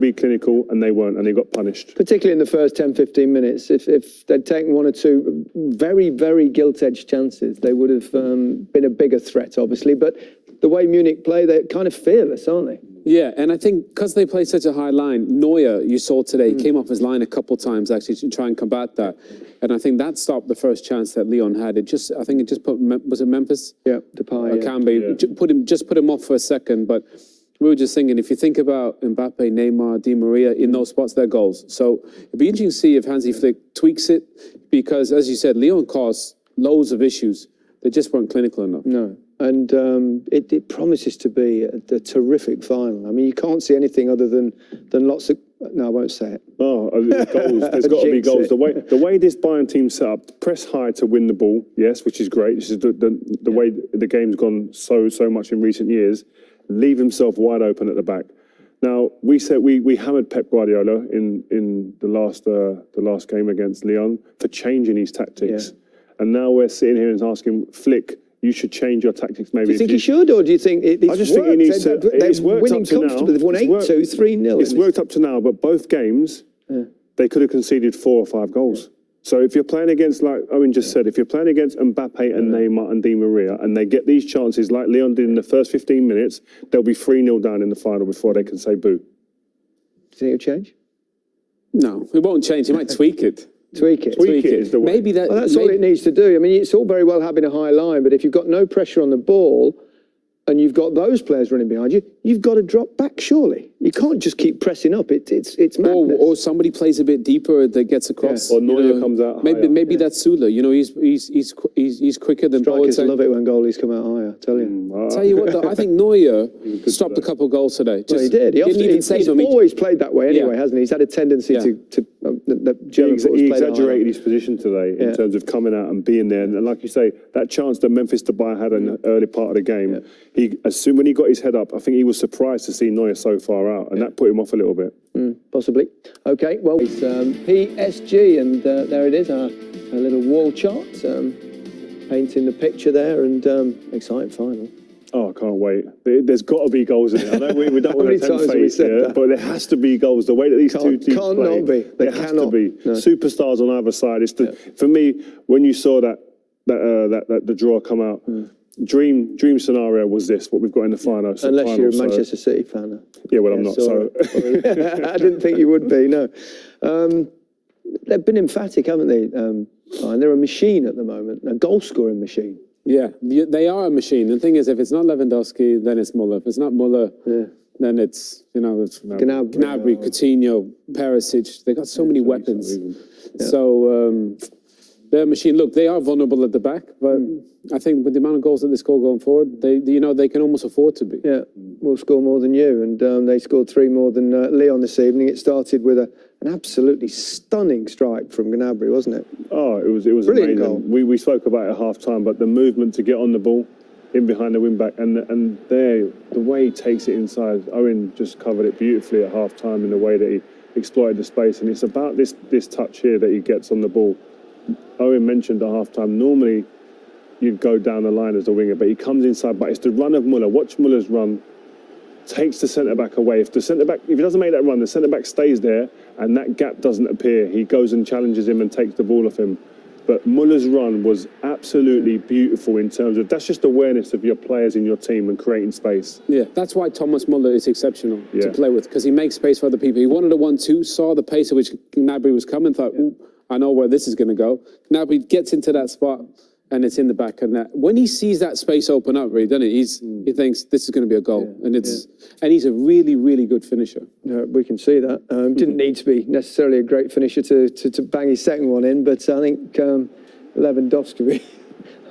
be clinical, and they weren't, and they got punished. Particularly in the first 10, 15 minutes. If they'd taken one or two very, very gilt-edged chances, they would have been a bigger threat, obviously. But the way Munich play, they're kind of fearless, aren't they? Yeah, and I think because they play such a high line, Neuer, you saw today, came off his line a couple times actually to try and combat that. And I think that stopped the first chance that Lyon had. I think it just put, was it Memphis? Yeah, Depay. Kambi, just put him off for a second, but we were just thinking, if you think about Mbappe, Neymar, Di Maria, in those spots, they're goals. So it'd be interesting to see if Hansi Flick tweaks it, because, as you said, Lyon caused loads of issues. They just weren't clinical enough. No, and it promises to be a terrific final. I mean, you can't see anything other than lots of... No, I won't say it. Oh, goals. There's got to be goals. The way this Bayern team set up, press high to win the ball, yes, which is great. This is the way the game's gone so much in recent years. Leave himself wide open at the back. Now, we said we hammered Pep Guardiola in the last game against Lyon for changing his tactics. Yeah. And now we're sitting here and asking Flick, you should change your tactics maybe. Do you think he should, or do you think it's I just think he needs to... It's worked up to now. They've won 8-2, 3-0. It's worked up to now, but both games, they could have conceded 4 or 5 goals. Yeah. So if you're playing against, like Owen just said, if you're playing against Mbappe and Neymar and Di Maria, and they get these chances like Lyon did in the first 15 minutes, they'll be 3-0 down in the final before they can say boo. Do you think it'll change? No, it won't change. He might tweak it. Tweak it. Tweak it is the way. Maybe that's all it needs to do. I mean, it's all very well having a high line, but if you've got no pressure on the ball and you've got those players running behind you, you've got to drop back, surely. You can't just keep pressing up. It's madness. Or somebody plays a bit deeper that gets across. Yeah. Or Neuer comes out higher. Maybe that's Sula. You know, he's quicker than Strikers love it when goalies come out higher, I tell you. Tell you what, though, I think Neuer stopped a couple of goals today. Well, he did. He's always played that way anyway, hasn't he? He's had a tendency to he exaggerated his position today in terms of coming out and being there. And like you say, that chance that Memphis Depay had in the early part of the game, when he got his head up, I think he was surprised to see Neuer so far out, and that put him off a little bit. Possibly. Okay, well, it's PSG, and there it is, our little wall chart, painting the picture there, and exciting final. Oh, I can't wait. There's got to be goals in it. I know we don't want to tempt fate here, but there has to be goals. The way that these two teams can't play, not be. There has to be. No. Superstars on either side. It's for me, when you saw that the draw come out, dream scenario was this, what we've got in the final. Unless you're a Manchester City fan. Yeah, well, I'm not. So I didn't think you would be, no. They've been emphatic, haven't they? And they're a machine at the moment, a goal-scoring machine. Yeah, they are a machine. The thing is, if it's not Lewandowski, then it's Muller. If it's not Muller, then it's, it's Gnabry, Coutinho, Perisic. They got so many weapons. So they're a machine. Look, they are vulnerable at the back, but I think with the amount of goals that they score going forward, they can almost afford to be. Yeah, we'll score more than you, and they scored 3 more than Lyon this evening. It started with an absolutely stunning strike from Gnabry, wasn't it? Oh, it was brilliant amazing. Goal. We spoke about it at half time, but the movement to get on the ball, in behind the wing back, and there, the way he takes it inside. Owen just covered it beautifully at half time in the way that he exploited the space, and it's about this touch here that he gets on the ball. Owen mentioned at half time, normally you'd go down the line as a winger, but he comes inside, but it's the run of Muller. Watch Muller's run, takes the centre-back away. If he doesn't make that run, the centre-back stays there, and that gap doesn't appear. He goes and challenges him and takes the ball off him. But Muller's run was absolutely beautiful in terms of, that's just awareness of your players in your team and creating space. Yeah, that's why Thomas Muller is exceptional to play with, because he makes space for other people. He wanted a 1-2, saw the pace at which Gnabry was coming, thought, ooh, I know where this is going to go. Gnabry gets into that spot, and it's in the back of net. When he sees that space open up, really, doesn't he? He thinks this is going to be a goal, and he's a really, really good finisher. We can see that. Didn't need to be necessarily a great finisher to bang his second one in, but I think Lewandowski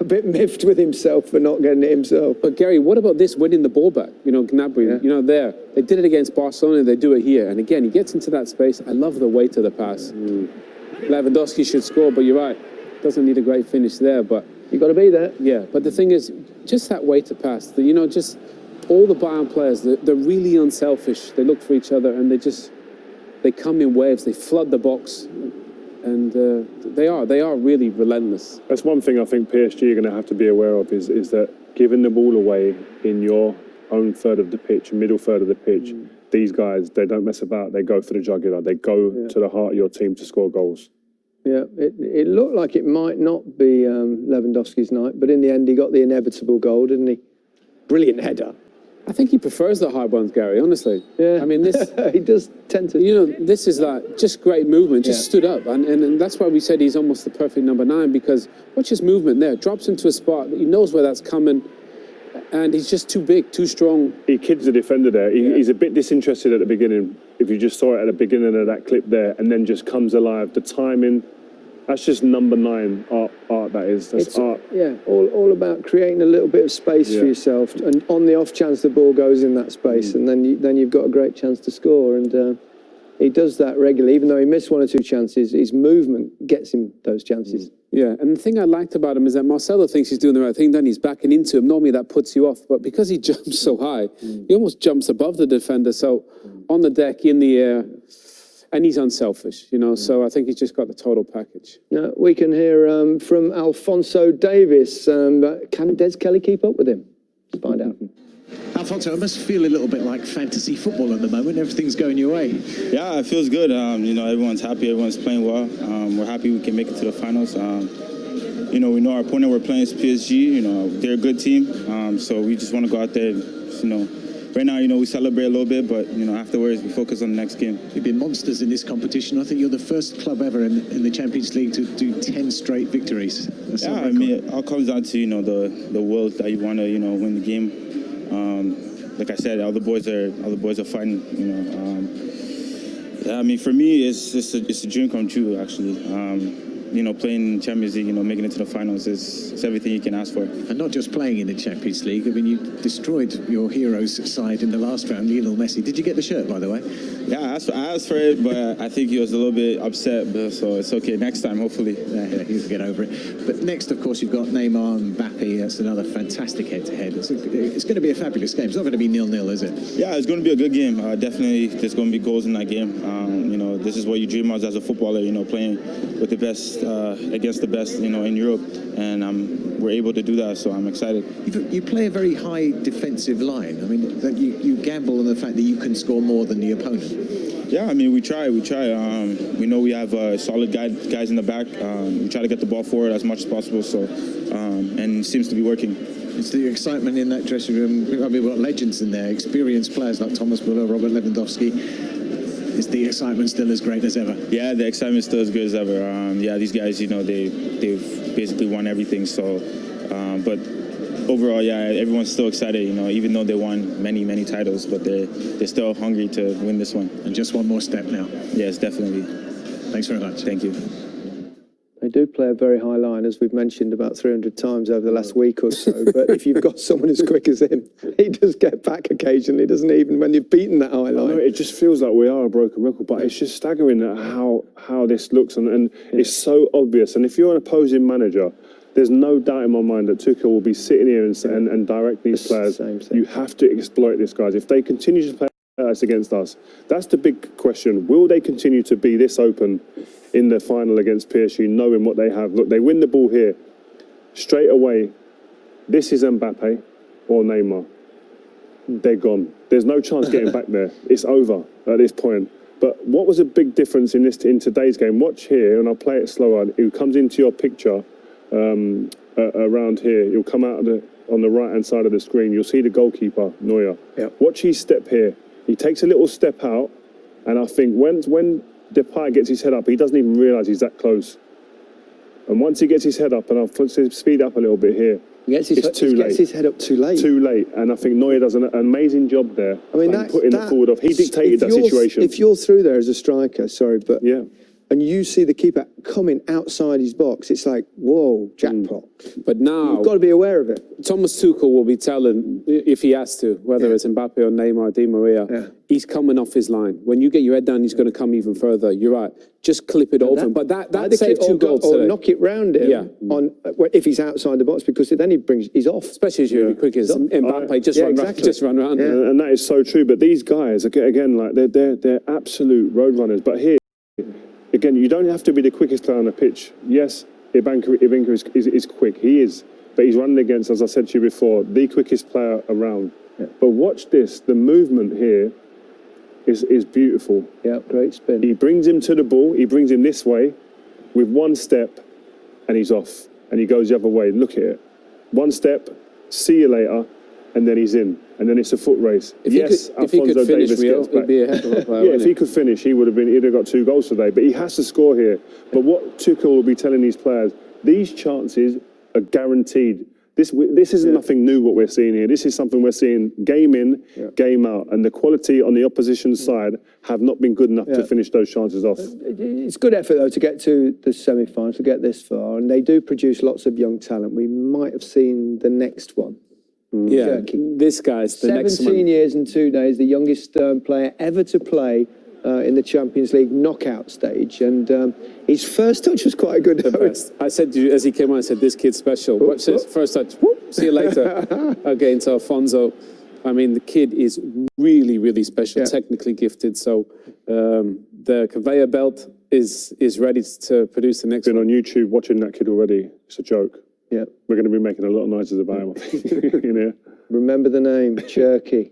a bit miffed with himself for not getting it himself. But Gary, what about this winning the ball back? Gnabry, there. They did it against Barcelona, they do it here. And again, he gets into that space. I love the weight of the pass. Lewandowski should score, but you're right. Doesn't need a great finish there, but you've got to be there. Yeah, but the thing is, just that way to pass. Just all the Bayern players, they're really unselfish. They look for each other, and they come in waves. They flood the box, and they are really relentless. That's one thing I think PSG are going to have to be aware of is that giving the ball away in your own third of the pitch, middle third of the pitch, these guys, they don't mess about. They go for the jugular. They go to the heart of your team to score goals. Yeah, it looked like it might not be Lewandowski's night, but in the end, he got the inevitable goal, didn't he? Brilliant header. I think he prefers the high ones, Gary, honestly. Yeah. I mean, this... he does tend to... You know, this is like just great movement, just stood up. And that's why we said he's almost the perfect number 9, because watch his movement there. Drops into a spot. He knows where that's coming. And he's just too big, too strong. He kids the defender there. He's a bit disinterested at the beginning. If you just saw it at the beginning of that clip there, and then just comes alive. The timing, that's just number 9 art that is. That's art. Yeah, all about creating a little bit of space for yourself, and on the off chance the ball goes in that space, and then you've got a great chance to score. And he does that regularly, even though he missed 1 or 2 chances. His movement gets him those chances. Yeah, and the thing I liked about him is that Marcelo thinks he's doing the right thing, then he's backing into him. Normally that puts you off, but because he jumps so high, he almost jumps above the defender. So on the deck, in the air, and he's unselfish, you know, so I think he's just got the total package. Now, we can hear from Alphonso Davies. Can Des Kelly keep up with him? Let's find out. Alfonso, it must feel a little bit like fantasy football at the moment. Everything's going your way. Yeah, it feels good. You know, everyone's happy. Everyone's playing well. We're happy we can make it to the finals. You know, we know our opponent we're playing is PSG. You know, they're a good team. So we just want to go out there, you know. Right now, you know, we celebrate a little bit, but, you know, afterwards we focus on the next game. You've been monsters in this competition. I think you're the first club ever in the Champions League to do 10 straight victories. That's yeah, I mean, it all comes down to, you know, the will that you want to, you know, win the game. Like I said, all the boys are fighting, you know. Yeah, I mean, for me, it's a dream come true, actually. You know, playing Champions League, you know, making it to the finals is everything you can ask for. And not just playing in the Champions League. I mean, you destroyed your heroes' side in the last round, Lionel Messi. Did you get the shirt, by the way? Yeah, I asked for it, but I think he was a little bit upset, but, so it's okay. Next time, hopefully. Yeah, he'll get over it. But next, of course, you've got Neymar and Mbappe. That's another fantastic head-to-head. It's going to be a fabulous game. It's not going to be 0-0, is it? Yeah, it's going to be a good game. Definitely, there's going to be goals in that game. You know, this is what you dream of as a footballer, you know, playing with the best, against the best, you know, in Europe. And we're able to do that, so I'm excited. You play a very high defensive line. I mean, that you gamble on the fact that you can score more than the opponent. Yeah, I mean, we try. We know we have solid guys in the back. We try to get the ball forward as much as possible, so, and it seems to be working. It's the excitement in that dressing room. I mean, we've got legends in there, experienced players like Thomas Müller, Robert Lewandowski. Is the excitement still as great as ever? Yeah, the excitement's still as good as ever. Yeah, these guys, you know, they've basically won everything. So, but overall, yeah, everyone's still excited. You know, even though they won many titles, but they're still hungry to win this one. And just one more step now. Yes, definitely. Thanks very much. Thank you. They do play a very high line, as we've mentioned about 300 times over the last week or so. But if you've got someone as quick as him, he does get back occasionally, doesn't he? Even when you've beaten that high line. It just feels like we are a broken record, but it's just staggering at how this looks, and it's so obvious. And if you're an opposing manager, there's no doubt in my mind that Tuchel will be sitting here and direct these players. You have to exploit this, guys. If they continue to play us against us, that's the big question. Will they continue to be this open in the final against PSG, knowing what they have? Look, they win the ball here. Straight away, this is Mbappe or Neymar. They're gone. There's no chance getting back there. It's over at this point. But what was a big difference in today's game? Watch here, and I'll play it slower. It comes into your picture around here. You'll come out on the right-hand side of the screen. You'll see the goalkeeper, Neuer. Yep. Watch his step here. He takes a little step out, and I think when Depay gets his head up, he doesn't even realise he's that close. And once he gets his head up, and I'll speed up a little bit here, it's too late. He gets his head up too late. Too late. And I think Neuer does an amazing job there. I mean, putting the forward off. He dictated that situation. If you're through there as a striker, yeah. And you see the keeper coming outside his box, it's like, whoa, jackpot. But now you've got to be aware of it. Thomas Tuchel will be telling, if he has to, whether it's Mbappe or Neymar or Di Maria, he's coming off his line. When you get your head down, he's going to come even further. You're right. Just clip it over. But that saved 2 goals today. Or knock it round him if he's outside the box, because then he's off. Especially as you're quick as Mbappe, just run around. Yeah. And that is so true. But these guys, again, like they're absolute road runners. But here, again, you don't have to be the quickest player on the pitch. Yes, Ivanka is quick. He is. But he's running against, as I said to you before, the quickest player around. But watch this, the movement here is beautiful. Yeah, great spin. He brings him to the ball, he brings him this way with one step and he's off. And he goes the other way. Look at it. One step, see you later, and then he's in. And then it's a foot race. If he could finish Rio, it'd be a heck of a player. Yeah, if he could finish, he'd have got 2 goals today. But he has to score here. But what Tuchel will be telling these players, these chances are guaranteed. This isn't nothing new what we're seeing here. This is something we're seeing game in, game out. And the quality on the opposition side have not been good enough to finish those chances off. It's good effort, though, to get to the semi-final, to get this far. And they do produce lots of young talent. We might have seen the next one. Yeah, Turkey. this guy's the next one. 17 years and 2 days, the youngest player ever to play in the Champions League knockout stage. And his first touch was quite good. I said to you, as he came on, I said, this kid's special. Watch this, first touch, whoop, see you later. Again to Alfonso. I mean, the kid is really, really special, technically gifted. So the conveyor belt is ready to produce the next one. Been on YouTube watching that kid already. It's a joke. Yeah, we're going to be making a lot of noises about him. You know? Remember the name, Cherky.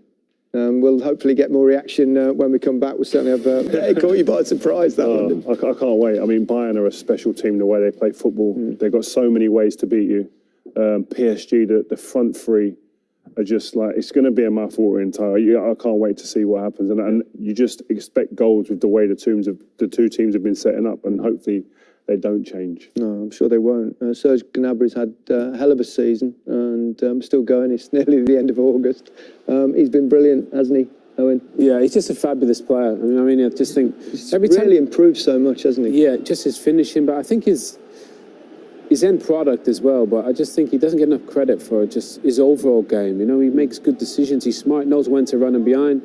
We'll hopefully get more reaction when we come back. We'll certainly have. It caught you by surprise, that one. I can't wait. I mean, Bayern are a special team. The way they play football, they've got so many ways to beat you. PSG, the front three are just like, it's going to be a mouth-watering tie. I can't wait to see what happens, and you just expect goals with the way the two teams have been setting up, and hopefully they don't change. No, I'm sure they won't. Serge Gnabry's had a hell of a season and still going. It's nearly the end of August. He's been brilliant, hasn't he, Owen? Yeah, he's just a fabulous player. I mean, I just think he's really improved so much, hasn't he? Yeah, just his finishing, but I think his end product as well. But I just think he doesn't get enough credit for just his overall game. You know, he makes good decisions. He's smart, knows when to run and behind.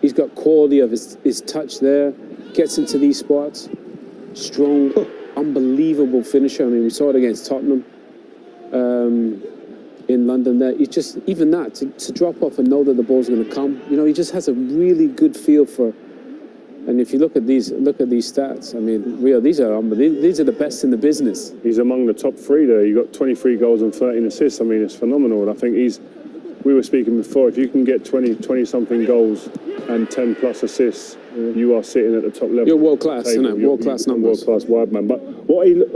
He's got quality of his touch there. Gets into these spots. Strong. Unbelievable finisher. I mean, we saw it against Tottenham in London there. It's just, even that, to drop off and know that the ball's going to come, you know, he just has a really good feel for. And if you look at these stats, I mean, these are the best in the business. He's among the top 3 there. You got 23 goals and 13 assists. I mean, it's phenomenal. And I think we were speaking before, if you can get 20-something goals and 10 plus assists, you are sitting at the top level. You're world class, isn't it? World class numbers. World class wide man. But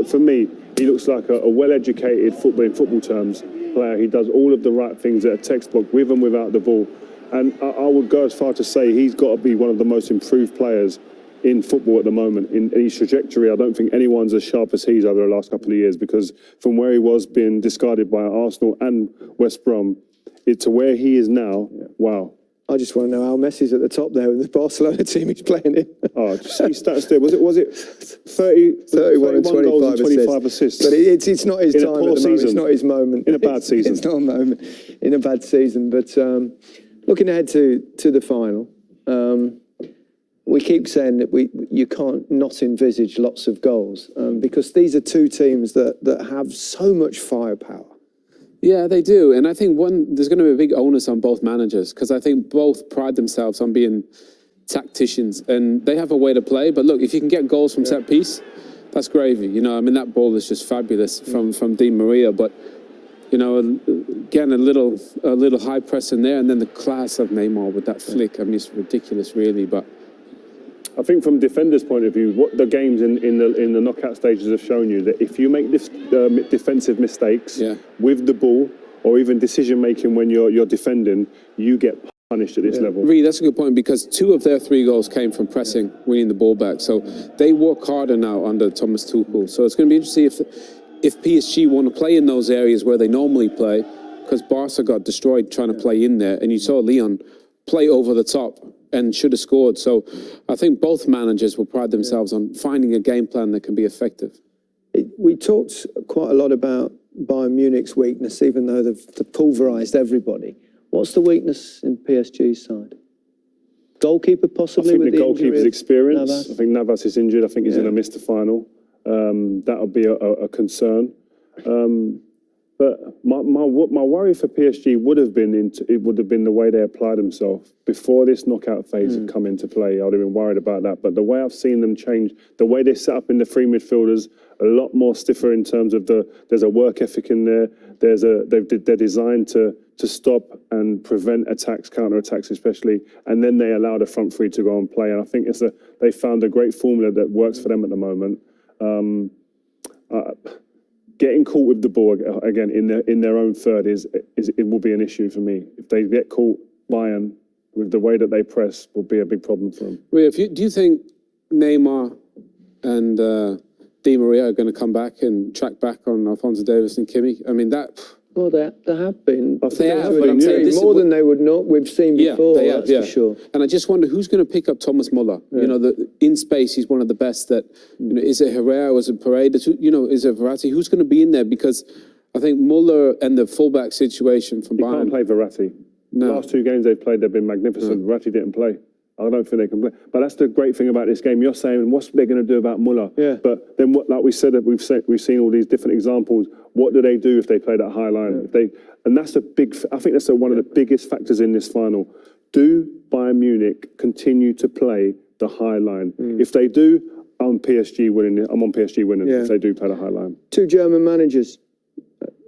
for me, he looks like a well-educated in football terms player. He does all of the right things that are textbook with and without the ball. And I would go as far to say he's got to be one of the most improved players in football at the moment. In his trajectory, I don't think anyone's as sharp as he's over the last couple of years, because from where he was being discarded by Arsenal and West Brom, to where he is now, wow. I just want to know how Messi's at the top there with the Barcelona team he's playing in. Oh, just see stats there. Was it 31 and 25 assists? But it's not his time at the moment. It's not his moment. In a bad season. It's not a moment in a bad season. But looking ahead to the final, we keep saying that you can't not envisage lots of goals because these are two teams that have so much firepower. Yeah, they do. And I think there's going to be a big onus on both managers, because I think both pride themselves on being tacticians, and they have a way to play. But look, if you can get goals from set piece, that's gravy. You know, I mean, that ball is just fabulous from Di Maria. But, you know, again, a little high press in there, and then the class of Neymar with that flick. I mean, it's ridiculous, really. But I think from defenders' point of view, what the games in the knockout stages have shown you, that if you make defensive mistakes with the ball, or even decision making when you're defending, you get punished at this level. Really, that's a good point, because 2 of their 3 goals came from pressing, winning the ball back. So they work harder now under Thomas Tuchel. So it's going to be interesting if PSG want to play in those areas where they normally play, because Barca got destroyed trying to play in there, and you saw Lyon play over the top and should have scored. So I think both managers will pride themselves on finding a game plan that can be effective. We talked quite a lot about Bayern Munich's weakness, even though they've pulverised everybody. What's the weakness in PSG's side? Goalkeeper possibly? I think with the goalkeeper's experience. Navas? I think Navas is injured. I think he's going to miss the final. That'll be a concern. But my worry for PSG would have been the way they applied themselves before this knockout phase had come into play. I would have been worried about that. But the way I've seen them change, the way they set up in the 3 midfielders, a lot more stiffer in terms of there's a work ethic in there. They're designed to to stop and prevent attacks, counter-attacks especially, and then they allow the front three to go and play. And I think they found a great formula that works for them at the moment. Getting caught with the ball again in their own third it will be an issue for me. If they get caught, Bayern, with the way that they press, will be a big problem for them. Ria, do you think Neymar and Di Maria are going to come back and track back on Alphonso Davies and Kimmich? I mean, that... Well, there have been. They have, but I'm saying more than they would not. We've seen before, they have, that's for sure. And I just wonder who's going to pick up Thomas Muller. Yeah. You know, in space, he's one of the best that, you know, is it Herrera, is it Paredes, you know, is it Verratti? Who's going to be in there? Because I think Muller and the fullback situation from Bayern... He can't play Verratti. No. The last two games they've played, they've been magnificent. Verratti didn't play. I don't think they can play. But that's the great thing about this game. You're saying, what's they going to do about Muller? Yeah. But then, like we said, we've seen all these different examples. What do they do if they play that high line? Yeah. And that's a big. I think that's one of the biggest factors in this final. Do Bayern Munich continue to play the high line? If they do, I'm on PSG winning. If they do play the high line. Two German managers,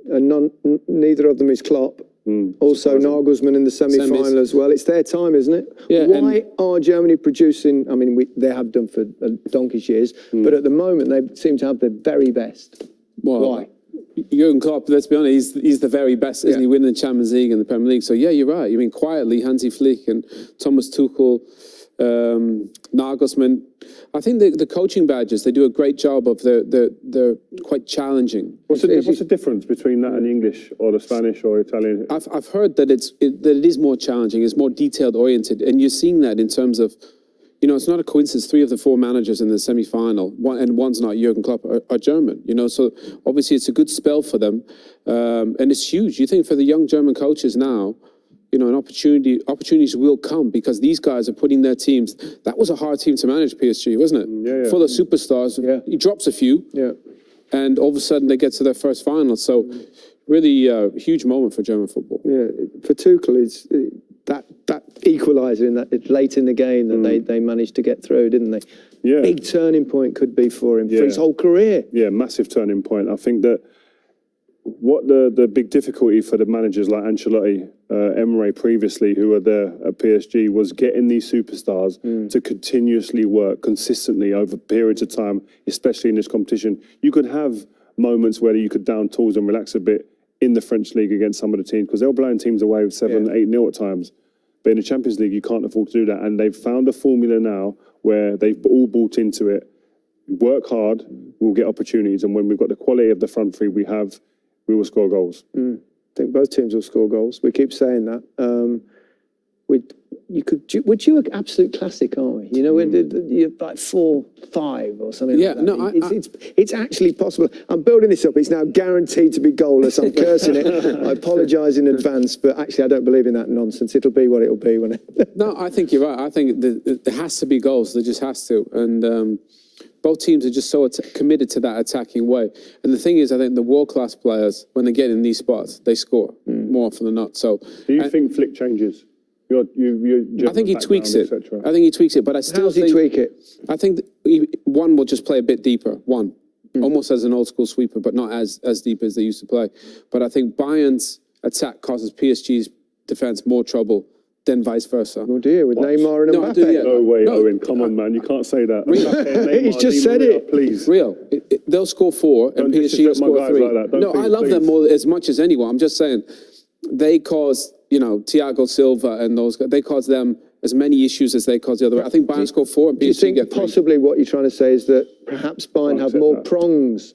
and neither of them is Klopp. Also, Nagelsmann in the semi-final as well. It's their time, isn't it? Yeah, Why are Germany producing? I mean, they have done for donkey's years, but at the moment they seem to have the very best. Well, why? Jurgen Klopp, let's be honest, he's the very best, isn't he? Winning the Champions League and the Premier League. So yeah, you're right. I mean, quietly, Hansi Flick and Thomas Tuchel, Nagelsmann. I think the coaching badges, they do a great job of they're quite challenging. What's the difference between that and English or the Spanish or Italian? I've heard that it is more challenging, it's more detailed oriented, and you're seeing that in terms of, you know, it's not a coincidence. 3 of the 4 managers in the semi-final, and one's not Jurgen Klopp, are German. You know, so obviously it's a good spell for them, and it's huge. You think for the young German coaches now, you know, opportunities will come because these guys are putting their teams. That was a hard team to manage, PSG, wasn't it? Yeah. Full of superstars. Yeah. He drops a few. Yeah. And all of a sudden they get to their first final. So really a huge moment for German football. Yeah. For Tuchel, it's that equaliser in that late in the game that they managed to get through, didn't they? Yeah. Big turning point could be for him for his whole career. Yeah, massive turning point. I think that what the big difficulty for the managers like Ancelotti, Emre previously, who were there at PSG, was getting these superstars to continuously work consistently over periods of time, especially in this competition. You could have moments where you could down tools and relax a bit in the French league against some of the teams because they were blowing teams away with 7-8-0 at times. But in the Champions League, you can't afford to do that. And they've found a formula now where they've all bought into it. Work hard, we'll get opportunities. And when we've got the quality of the front three we have, we will score goals. I think both teams will score goals. We keep saying that. We're due an absolute classic, aren't we? You know, you're like 4-5 or something like that. No, it's actually possible. I'm building this up. It's now guaranteed to be goalless. I'm cursing it. I apologise in advance, but actually I don't believe in that nonsense. It'll be what it'll be when it... No, I think you're right. I think there has to be goals. There just has to. And both teams are just so committed to that attacking way. And the thing is, I think the world-class players, when they get in these spots, they score more often than not. So, do you think Flick changes? I think he tweaks it. I think he tweaks it, but I still think... How does he tweak it? I think one will just play a bit deeper. Almost as an old-school sweeper, but not as deep as they used to play. But I think Bayern's attack causes PSG's defence more trouble than vice versa. Oh dear, with Neymar and Mbappe. No way, Owen. Come on, man. You can't say that. He's just said it. Please. Real. They'll score 4 and PSG will score 3. Like that. I love them more as much as anyone. I'm just saying they cause, you know, Thiago Silva and those guys, they cause them as many issions as they cause the other. I think Bayern score 4 and PSG do you think get 3. Possibly what you're trying to say is that perhaps Bayern have more prongs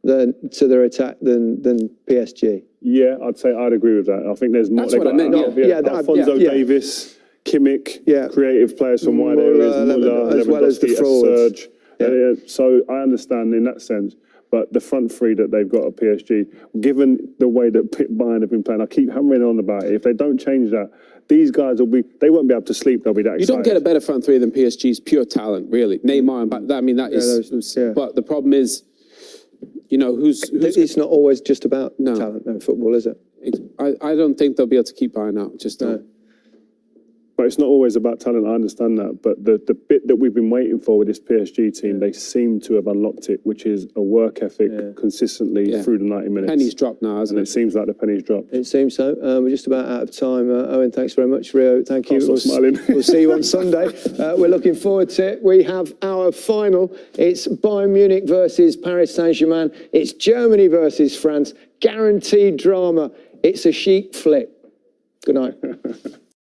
to their attack than PSG? Yeah, I'd agree with that. I think there's more. That's what I meant. Alphonso Davies, Kimmich, creative players from wide areas, Muller, as well as the forwards. Serge. So I understand in that sense. But the front three that they've got at PSG, given the way that Bayern have been playing, I keep hammering on about it. If they don't change that, these guys they won't be able to sleep. They'll be that excited. You don't get a better front three than PSG's pure talent, really. Neymar and but the problem is, you know, who's it's not always just about talent in football, is it? I don't think they'll be able to keep Bayern out. Just don't. But it's not always about talent. I understand that, but the bit that we've been waiting for with this PSG team, they seem to have unlocked it, which is a work ethic consistently through the 90 minutes. Penny's dropped now, hasn't it seems like the penny's dropped. It seems so. We're just about out of time. Owen, thanks very much. Rio, thank you. Stop smiling. We'll see you on Sunday. We're looking forward to it. We have our final. It's Bayern Munich versus Paris Saint-Germain. It's Germany versus France. Guaranteed drama. It's a chic flick. Good night.